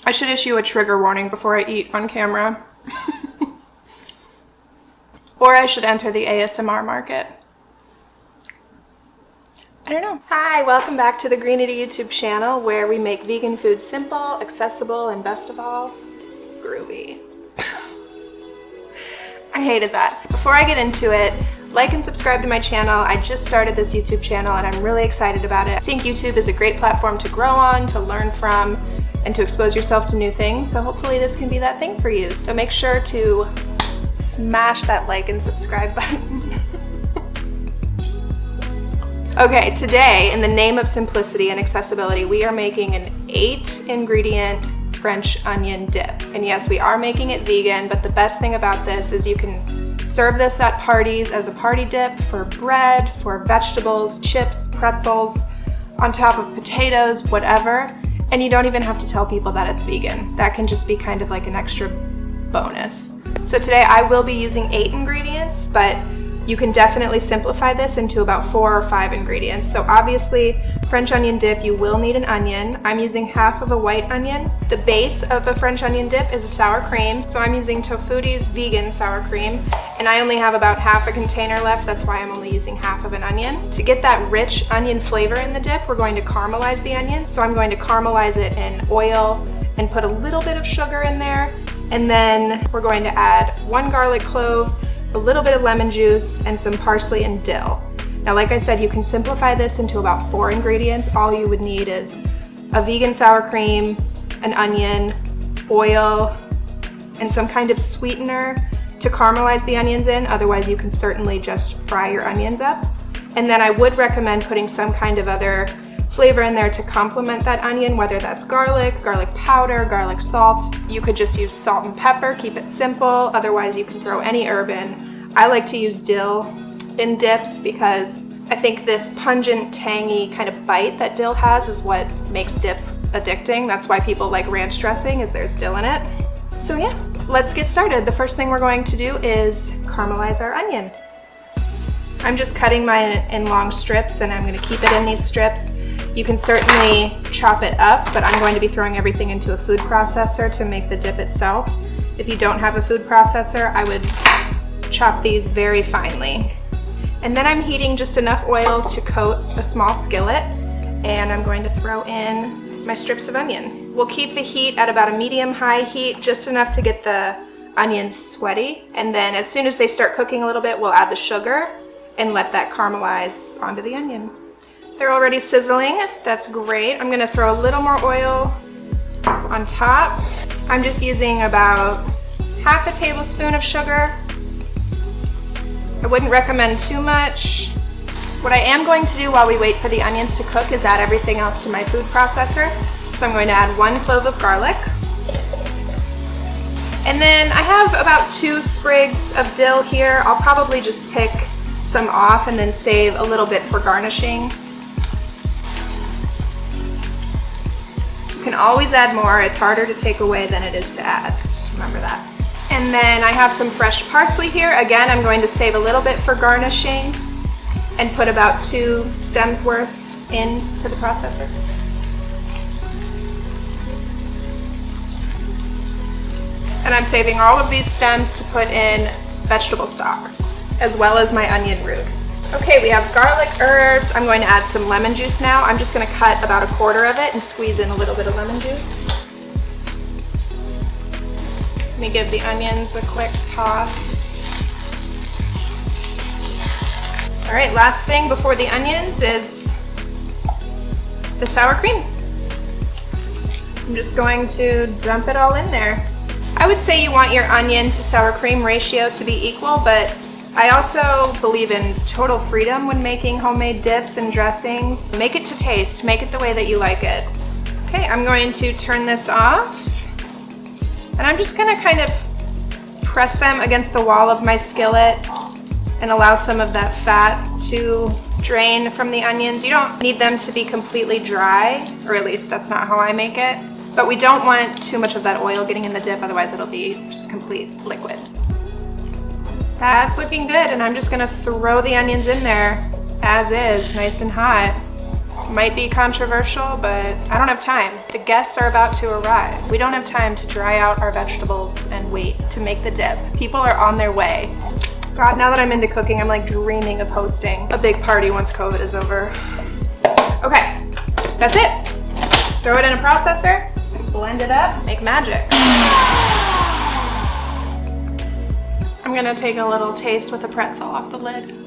I should issue a trigger warning before I eat on camera. Or I should enter the ASMR market. I don't know. Hi, welcome back to the Greenity YouTube channel, where we make vegan food simple, accessible, and best of all, groovy. I hated that. Before I get into it, like and subscribe to my channel. I just started this YouTube channel and I'm really excited about it. I think YouTube is a great platform to grow on, to learn from, and to expose yourself to new things. So hopefully this can be that thing for you. So make sure to smash that like and subscribe button. Okay, today, in the name of simplicity and accessibility, we are making an 8-ingredient French onion dip. And yes, we are making it vegan, but the best thing about this is you can serve this at parties as a party dip for bread, for vegetables, chips, pretzels, on top of potatoes, whatever. And you don't even have to tell people that it's vegan. That can just be kind of like an extra bonus. So today I will be using 8 ingredients, but you can definitely simplify this into about 4 or 5 ingredients. So obviously, French onion dip, you will need an onion. I'm using half of a white onion. The base of a French onion dip is a sour cream. So I'm using Tofutti's vegan sour cream, and I only have about half a container left. That's why I'm only using half of an onion. To get that rich onion flavor in the dip, we're going to caramelize the onion. So I'm going to caramelize it in oil and put a little bit of sugar in there. And then we're going to add 1 garlic clove, a little bit of lemon juice, and some parsley and dill. Now, like I said, you can simplify this into about 4 ingredients. All you would need is a vegan sour cream, an onion, oil, and some kind of sweetener to caramelize the onions in. Otherwise, you can certainly just fry your onions up. And then I would recommend putting some kind of other flavor in there to complement that onion, whether that's garlic, garlic powder, garlic salt. You could just use salt and pepper, keep it simple. Otherwise, you can throw any herb in. I like to use dill in dips because I think this pungent, tangy kind of bite that dill has is what makes dips addicting. That's why people like ranch dressing, is there's dill in it. So yeah, let's get started. The first thing we're going to do is caramelize our onion. I'm just cutting mine in long strips, and I'm going to keep it in these strips. You can certainly chop it up, but I'm going to be throwing everything into a food processor to make the dip itself. If you don't have a food processor, I would chop these very finely. And then I'm heating just enough oil to coat a small skillet, and I'm going to throw in my strips of onion. We'll keep the heat at about a medium-high heat, just enough to get the onions sweaty. And then as soon as they start cooking a little bit, we'll add the sugar and let that caramelize onto the onion. They're already sizzling. That's great. I'm gonna throw a little more oil on top. I'm just using about half a tablespoon of sugar. I wouldn't recommend too much. What I am going to do while we wait for the onions to cook is add everything else to my food processor. So I'm going to add 1 clove of garlic. And then I have about 2 sprigs of dill here. I'll probably just pick some off and then save a little bit for garnishing. You can always add more. It's harder to take away than it is to add. Just remember that. And then I have some fresh parsley here. Again, I'm going to save a little bit for garnishing and put about 2 stems worth into the processor. And I'm saving all of these stems to put in vegetable stock, as well as my onion root. Okay, we have garlic, herbs. I'm going to add some lemon juice now. I'm just going to cut about 1/4 of it and squeeze in a little bit of lemon juice. Let me give the onions a quick toss. All right, last thing before the onions is the sour cream. I'm just going to dump it all in there. I would say you want your onion to sour cream ratio to be equal, but I also believe in total freedom when making homemade dips and dressings. Make it to taste, make it the way that you like it. Okay, I'm going to turn this off, and I'm just gonna kind of press them against the wall of my skillet and allow some of that fat to drain from the onions. You don't need them to be completely dry, or at least that's not how I make it. But we don't want too much of that oil getting in the dip, otherwise it'll be just complete liquid. That's looking good, and I'm just gonna throw the onions in there as is, nice and hot. Might be controversial, but I don't have time. The guests are about to arrive. We don't have time to dry out our vegetables and wait to make the dip. People are on their way. God, now that I'm into cooking, I'm like dreaming of hosting a big party once COVID is over. Okay, that's it. Throw it in a processor, blend it up, make magic. I'm gonna take a little taste with a pretzel off the lid.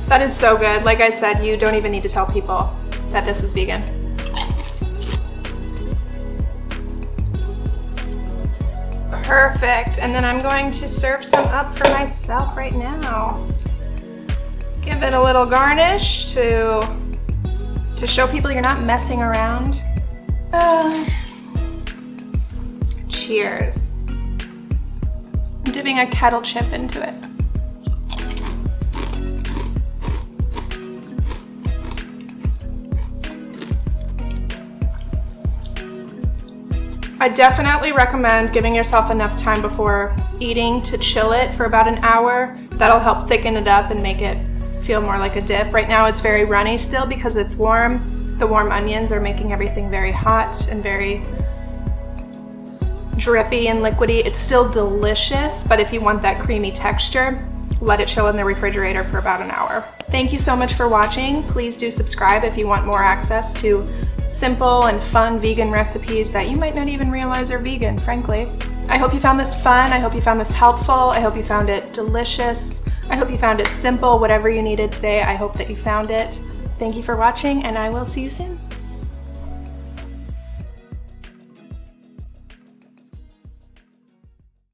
That is so good. Like I said, you don't even need to tell people that this is vegan. Perfect. And then I'm going to serve some up for myself right now. Give it a little garnish to show people you're not messing around. Cheers. I'm dipping a kettle chip into it. I definitely recommend giving yourself enough time before eating to chill it for about an hour. That'll help thicken it up and make it feel more like a dip. Right now it's very runny still because it's warm. The warm onions are making everything very hot and very drippy and liquidy. It's still delicious, but if you want that creamy texture, let it chill in the refrigerator for about an hour. Thank you so much for watching. Please do subscribe if you want more access to simple and fun vegan recipes that you might not even realize are vegan, frankly. I hope you found this fun. I hope you found this helpful. I hope you found it delicious. I hope you found it simple. Whatever you needed today, I hope that you found it. Thank you for watching, and I will see you soon.